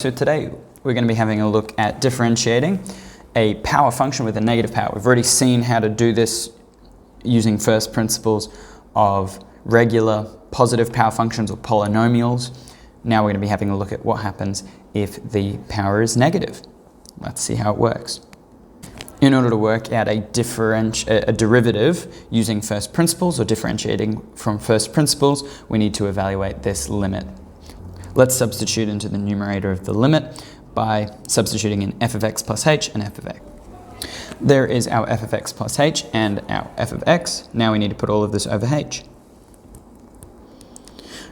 So today we're going to be having a look at differentiating a power function with a negative power. We've already seen how to do this using first principles of regular positive power functions or polynomials. Now we're going to be having a look at what happens if the power is negative. Let's see how it works. In order to work out a derivative using first principles or differentiating from first principles, we need to evaluate this limit. Let's substitute into the numerator of the limit by substituting in f of x plus h and f of x. There is our f of x plus h and our f of x. Now we need to put all of this over h.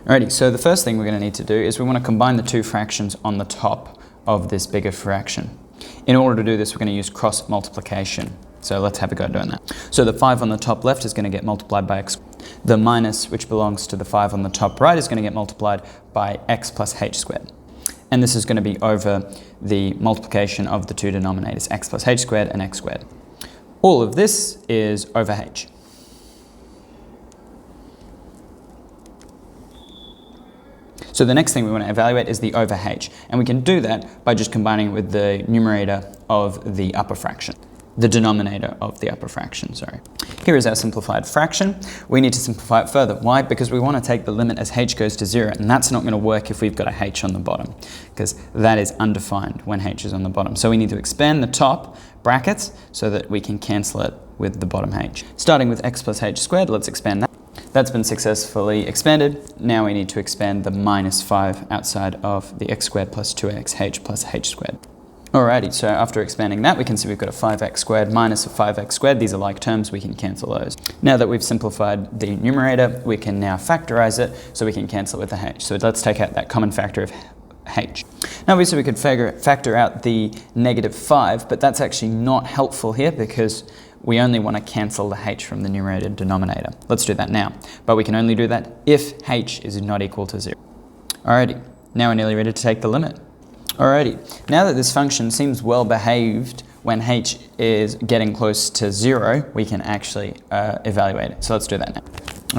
Alrighty, so the first thing we're going to need to do is we want to combine the two fractions on the top of this bigger fraction. In order to do this, we're going to use cross multiplication. So let's have a go at doing that. So the 5 on the top left is going to get multiplied by x. The minus, which belongs to the 5 on the top right, is going to get multiplied by x plus h squared. And this is going to be over the multiplication of the two denominators, x plus h squared and x squared. All of this is over h. So the next thing we want to evaluate is the over h, and we can do that by just combining with the numerator of the upper fraction. The denominator of the upper fraction, sorry. Here is our simplified fraction. We need to simplify it further. Why? Because we want to take the limit as h goes to 0, and that's not going to work if we've got a h on the bottom, because that is undefined when h is on the bottom. So we need to expand the top brackets so that we can cancel it with the bottom h. Starting with x plus h squared, let's expand that. That's been successfully expanded. Now we need to expand the minus 5 outside of the x squared plus 2xh plus h squared. Alrighty, so after expanding that, we can see we've got a 5x squared minus a 5x squared. These are like terms, we can cancel those. Now that we've simplified the numerator, we can now factorize it so we can cancel it with the h. So let's take out that common factor of h. Now obviously we could factor out the negative 5, but that's actually not helpful here because we only want to cancel the h from the numerator denominator. Let's do that now. But we can only do that if h is not equal to 0. Alrighty, now we're nearly ready to take the limit. Alrighty, now that this function seems well behaved when h is getting close to 0, we can actually evaluate it. So let's do that now.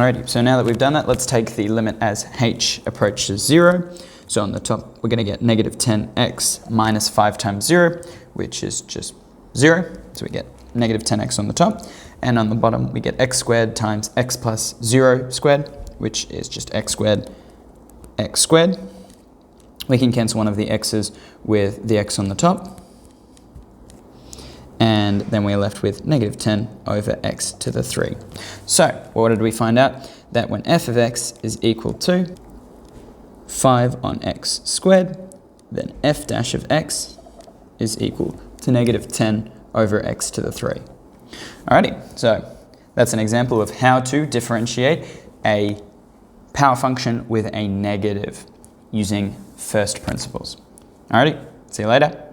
Alrighty, so now that we've done that, let's take the limit as h approaches 0. So on the top, we're going to get negative 10x minus 5 times 0, which is just 0. So we get negative 10x on the top. And on the bottom, we get x squared times x plus 0 squared, which is just x squared, x squared. We can cancel one of the x's with the x on the top. And then we're left with negative 10 over x to the 3. So what did we find out? That when f of x is equal to 5 on x squared, then f dash of x is equal to negative 10 over x to the 3. Alrighty, so that's an example of how to differentiate a power function with a negative using first principles. Alrighty, see you later.